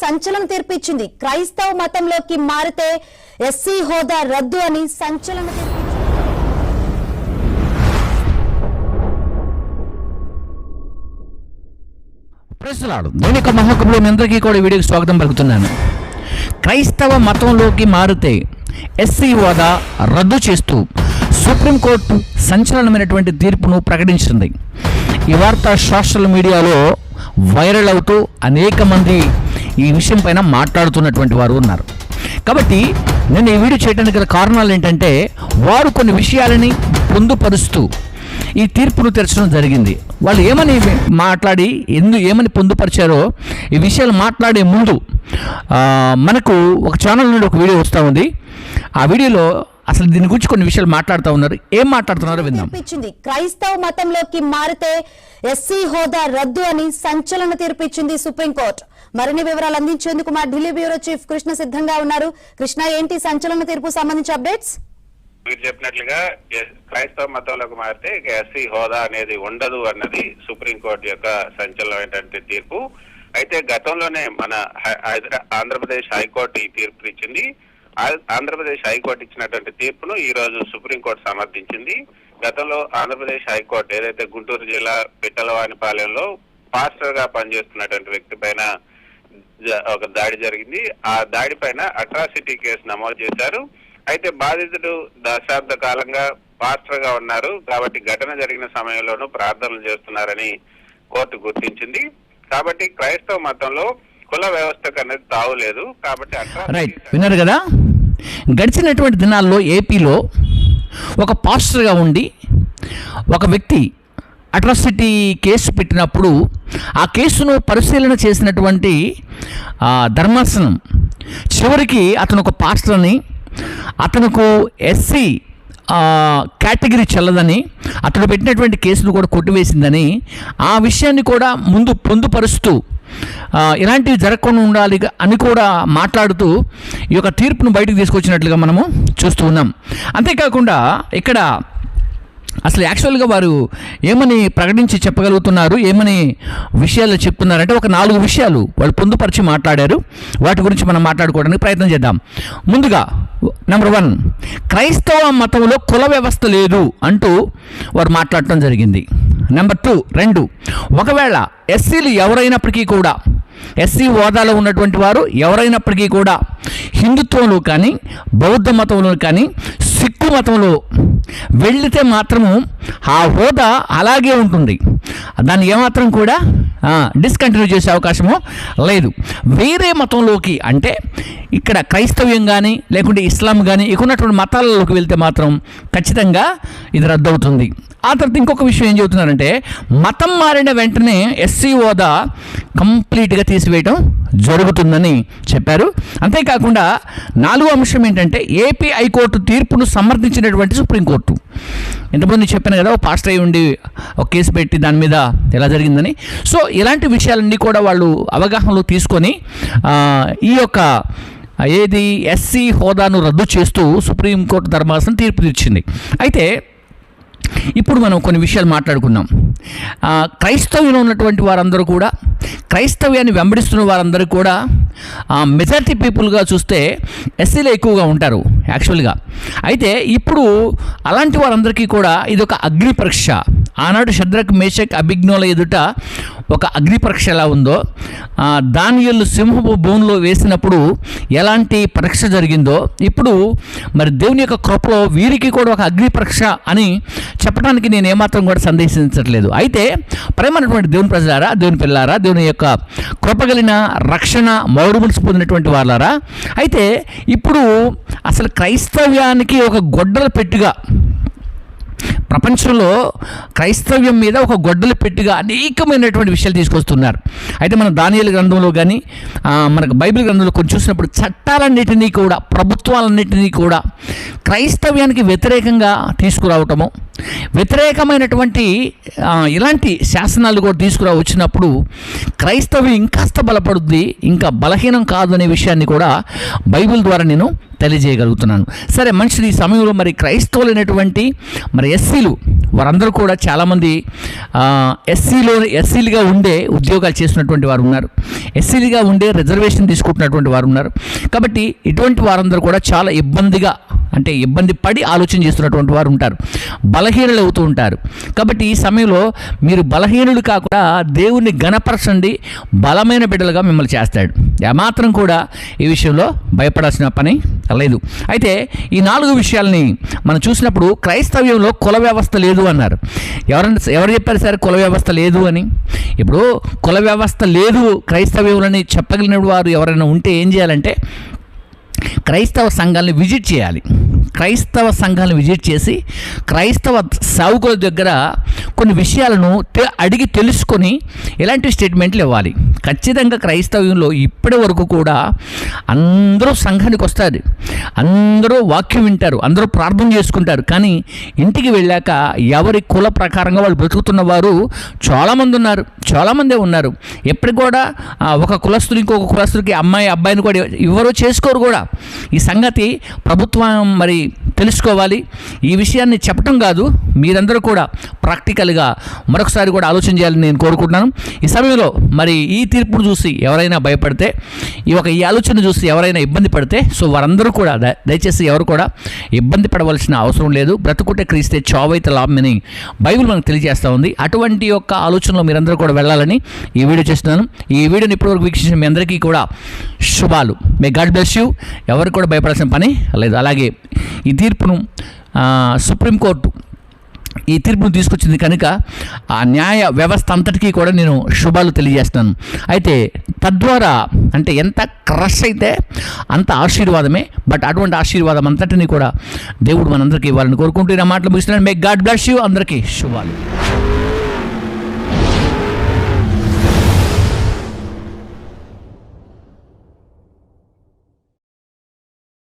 సంచలనం తీర్పిచ్చింది. క్రైస్తవ మతంలోకి మారితే ఎస్సీ హోదా రద్దు అని సంచలనం ప్రశ్నలాడు దైనిక మహాకవులు మీ అందరికీ కూడా వీడియోకి స్వాగతం పలుకుతున్నాను. క్రైస్తవ మతంలోకి మారితే ఎస్సీ హోదా రద్దు చేస్తూ సుప్రీంకోర్టు సంచలనమైనటువంటి తీర్పును ప్రకటించింది. ఈ వార్త సోషల్ మీడియాలో వైరల్ అవుతూ అనేక మంది ఈ విషయం పైన మాట్లాడుతున్నటువంటి వారు ఉన్నారు. కాబట్టి నేను ఈ వీడియో చేయడానికి గల కారణాలు ఏంటంటే, వారు కొన్ని విషయాలని పొందుపరుస్తూ ఈ తీర్పును తెరచడం జరిగింది. వాళ్ళు ఏమని మాట్లాడి ఏమని పొందుపరిచారో ఈ విషయాలు మాట్లాడే ముందు మనకు ఒక ఛానల్ నుండి ఒక వీడియో వస్తూ ఉంది. ఆ వీడియోలో అసలు దీని గురించి కొన్ని విషయాలు మాట్లాడుతూ ఉన్నారు. ఏం మాట్లాడుతున్నారో విందాం. క్రైస్తవ మతంలోకి మారితే ఎస్సీ హోదా రద్దు అని సంచలన తీర్పిచ్చింది సుప్రీంకోర్టు. మరిన్ని వివరాలు అందించేందుకు మా ఢిల్లీ బ్యూరో చీఫ్ కృష్ణ సిద్ధంగా ఉన్నారు. కృష్ణ, ఏంటి సంచలన తీర్పు సంబంధించి అప్డేట్స్? మీరు చెప్పినట్లుగా క్రైస్తవ మతంలోకి మారితే ఎస్సీ హోదా అనేది ఉండదు అన్నది సుప్రీంకోర్టు యొక్క సంచలనమైనటువంటి తీర్పు. అయితే గతంలోనే మన ఆంధ్రప్రదేశ్ హైకోర్టు ఈ తీర్పు ఇచ్చింది. ఆంధ్రప్రదేశ్ హైకోర్టు ఇచ్చినటువంటి తీర్పును ఈ రోజు సుప్రీంకోర్టు సమర్థించింది. గతంలో ఆంధ్రప్రదేశ్ హైకోర్టు ఏదైతే గుంటూరు జిల్లా పిట్టలవానిపాలెంలో పాస్టర్ గా పనిచేస్తున్నటువంటి వ్యక్తి పైన ఒక దాడి జరిగింది. ఆ దాడి పైన అట్రాసిటీ కేసు నమోదు చేశారు. అయితే బాధితుడు దశాబ్ద కాలంగా పాస్టర్ గా ఉన్నారు కాబట్టి ఘటన జరిగిన సమయంలోనూ ప్రార్థనలు చేస్తున్నారని కోర్టు గుర్తించింది. కాబట్టి క్రైస్తవ మతంలో కుల వ్యవస్థకు అనేది తావులేదు. కాబట్టి రైట్, విన్నారు కదా. గడిచినటువంటి దినాల్లో ఏపీలో ఒక పాస్టర్గా ఉండి ఒక వ్యక్తి అట్రాసిటీ కేసు పెట్టినప్పుడు ఆ కేసును పరిశీలన చేసినటువంటి ధర్మాసనం చివరికి అతను ఒక పాస్టర్ని, అతనుకు ఎస్సీ కేటగిరీ చెల్లదని, అతడు పెట్టినటువంటి కేసును కూడా కొట్టివేసిందని ఆ విషయాన్ని కూడా ముందు పొందుపరుస్తూ ఇలాంటివి జరగకుండా ఉండాలి అని కూడా మాట్లాడుతూ ఈ యొక్క తీర్పును బయటకు తీసుకొచ్చినట్లుగా మనము చూస్తూ ఉన్నాం. అంతేకాకుండా ఇక్కడ అసలు యాక్చువల్గా వారు ఏమని ప్రకటించి చెప్పగలుగుతున్నారు, ఏమని విషయాలు చెప్తున్నారంటే ఒక 4 విషయాలు వాళ్ళు పొందుపరిచి మాట్లాడారు. వాటి గురించి మనం మాట్లాడుకోవడానికి ప్రయత్నం చేద్దాం. ముందుగా నెంబర్ 1, క్రైస్తవ మతంలో కుల వ్యవస్థ లేదు అంటూ వారు మాట్లాడటం జరిగింది. నెంబర్ 2, ఒకవేళ ఎస్సీలు ఎవరైనప్పటికీ కూడా, ఎస్సీ హోదాలో ఉన్నటువంటి వారు ఎవరైనప్పటికీ కూడా హిందుత్వంలో కానీ, బౌద్ధ మతంలో కానీ, సిక్కు మతంలో వెళితే మాత్రము ఆ హోదా అలాగే ఉంటుంది. దాన్ని ఏమాత్రం కూడా డిస్కంటిన్యూ చేసే అవకాశము లేదు. వేరే మతంలోకి అంటే ఇక్కడ క్రైస్తవ్యం కానీ లేకుంటే ఇస్లాం కానీ ఇక ఉన్నటువంటి మతాలలోకి వెళ్తే మాత్రం ఖచ్చితంగా ఇది రద్దవుతుంది. ఆ తర్వాత ఇంకొక విషయం ఏం చెబుతున్నారంటే, మతం మారిన వెంటనే ఎస్సీ హోదా కంప్లీట్గా తీసివేయడం జరుగుతుందని చెప్పారు. అంతేకాకుండా 4వ అంశం ఏంటంటే, ఏపీ హైకోర్టు తీర్పును సమర్థించినటువంటి సుప్రీంకోర్టు. ఇంతకుముందు నేను చెప్పాను కదా, ఒక పాస్టర్ అయి ఉండి ఒక కేసు పెట్టి దాని మీద ఎలా జరిగిందని. సో ఇలాంటి విషయాలన్నీ కూడా వాళ్ళు అవగాహనలో తీసుకొని ఈ యొక్క ఏది ఎస్సీ హోదాను రద్దు చేస్తూ సుప్రీంకోర్టు ధర్మాసనం తీర్పు ఇచ్చింది. అయితే ఇప్పుడు మనం కొన్ని విషయాలు మాట్లాడుకున్నాం. క్రైస్తవ్యంలో ఉన్నటువంటి వారందరూ కూడా, క్రైస్తవ్యాన్ని వెంబడిస్తున్న వారందరూ కూడా మెజారిటీ పీపుల్గా చూస్తే ఎస్సీలో ఎక్కువగా ఉంటారు యాక్చువల్గా. అయితే ఇప్పుడు అలాంటి వారందరికీ కూడా ఇది ఒక అగ్ని పరీక్ష. ఆనాడు షద్రక్, మేషక్, అభిజ్ఞోల ఎదుట ఒక అగ్ని పరీక్ష ఎలా ఉందో, దానియేలు సింహపు బోన్లో వేసినప్పుడు ఎలాంటి పరీక్ష జరిగిందో, ఇప్పుడు మరి దేవుని యొక్క కృపలో వీరికి కూడా ఒక అగ్ని పరీక్ష అని చెప్పడానికి నేను ఏమాత్రం కూడా సందేశించట్లేదు. అయితే ప్రేమైనటువంటి దేవుని ప్రజలారా, దేవుని పిల్లారా, దేవుని యొక్క కృపగలిగిన రక్షణ మౌరుమనసు పొందినటువంటి వాళ్ళారా, అయితే ఇప్పుడు అసలు క్రైస్తవ్యానికి ఒక గొడ్డల పెట్టుగా, ప్రపంచంలో క్రైస్తవ్యం మీద ఒక గొడ్డలు పెట్టిగా అనేకమైనటువంటి విషయాలు తీసుకొస్తున్నారు. అయితే మన దానియేలు గ్రంథంలో కానీ మనకు బైబిల్ గ్రంథంలో కొన్ని చూసినప్పుడు చట్టాలన్నిటినీ కూడా, ప్రభుత్వాలన్నిటినీ కూడా క్రైస్తవ్యానికి వ్యతిరేకంగా తీసుకురావటము, వ్యతిరేకమైనటువంటి ఇలాంటి శాసనాలు కూడా తీసుకురా వచ్చినప్పుడు క్రైస్తవం ఇంకాస్త బలపడుద్ది, ఇంకా బలహీనం కాదు అనే విషయాన్ని కూడా బైబిల్ ద్వారా నేను తెలియజేయగలుగుతున్నాను. సరే, మనుషులు ఈ సమయంలో మరి క్రైస్తవులైనటువంటి మరి ఎస్సీలు వారందరూ కూడా చాలామంది ఎస్సీలుగా ఉండే ఉద్యోగాలు చేస్తున్నటువంటి వారు ఉన్నారు, ఎస్సీలుగా ఉండే రిజర్వేషన్ తీసుకుంటున్నటువంటి వారు ఉన్నారు. కాబట్టి ఇటువంటి వారందరూ కూడా చాలా ఇబ్బంది పడి ఆలోచన చేస్తున్నటువంటి వారు ఉంటారు, బలహీనులు అవుతూ ఉంటారు. కాబట్టి ఈ సమయంలో మీరు బలహీనులు కాకుండా దేవుణ్ణి ఘనపరచండి, బలమైన బిడ్డలుగా మిమ్మల్ని చేస్తాడు. ఏమాత్రం కూడా ఈ విషయంలో భయపడాల్సిన పని లేదు. అయితే ఈ 4 విషయాల్ని మనం చూసినప్పుడు క్రైస్తవ్యంలో కుల వ్యవస్థ లేదు అన్నారు. ఎవరు చెప్పారు సార్ కుల వ్యవస్థ లేదు అని? ఇప్పుడు కుల వ్యవస్థ లేదు క్రైస్తవ్యంలోని చెప్పగలిగిన వారు ఎవరైనా ఉంటే ఏం చేయాలంటే క్రైస్తవ సంఘాలను విజిట్ చేయాలి. క్రైస్తవ సంఘాలను విజిట్ చేసి క్రైస్తవ సేవకుల దగ్గర కొన్ని విషయాలను అడిగి తెలుసుకొని ఇలాంటి స్టేట్మెంట్లు ఇవ్వాలి. ఖచ్చితంగా క్రైస్తవ్యంలో ఇప్పటి వరకు కూడా అందరూ సంఘానికి వస్తారు, అందరూ వాక్యం వింటారు, అందరూ ప్రార్థన చేసుకుంటారు. కానీ ఇంటికి వెళ్ళాక ఎవరి కుల ప్రకారంగా వాళ్ళు బ్రతుకుతున్న వారు చాలామందే ఉన్నారు. ఎప్పుడు కూడా ఒక కులస్తులు ఇంకొక కులస్తుడికి అబ్బాయిని కూడా ఎవరో చేసుకోరు కూడా. ఈ సంగతి ప్రభుత్వం మరి తెలుసుకోవాలి. ఈ విషయాన్ని చెప్పటం కాదు, మీరందరూ కూడా ప్రాక్టికల్గా మరొకసారి కూడా ఆలోచన చేయాలని నేను కోరుకుంటున్నాను. ఈ సమయంలో మరి ఈ తీర్పును చూసి ఎవరైనా భయపడితే, ఈ ఆలోచన చూసి ఎవరైనా ఇబ్బంది పడితే, సో వారందరూ కూడా దయచేసి ఎవరు కూడా ఇబ్బంది పడవలసిన అవసరం లేదు. బ్రతుకుటే క్రీస్తే చావైతే లాభమని బైబిల్ మనకు తెలియజేస్తూ ఉంది. అటువంటి యొక్క ఆలోచనలో మీరందరూ కూడా వెళ్ళాలని ఈ వీడియో చేస్తున్నాను. ఈ వీడియోని ఇప్పటివరకు వీక్షించిన మీ అందరికీ కూడా శుభాలు. May God bless you. ఎవరికి కూడా భయపడాల్సిన పని లేదు. అలాగే ఈ తీర్పును సుప్రీంకోర్టు ఈ తీర్పును తీసుకొచ్చింది కనుక ఆ న్యాయ వ్యవస్థ అంతటికీ కూడా నేను శుభాలు తెలియజేస్తున్నాను. అయితే తద్వారా అంటే ఎంత క్రష్ అయితే అంత ఆశీర్వాదమే. బట్ అటువంటి ఆశీర్వాదం అంతటినీ కూడా దేవుడు మనందరికీ ఇవ్వాలని కోరుకుంటూ నా మాటలు ముగిస్తున్నాను. May God bless you. అందరికీ శుభాలు.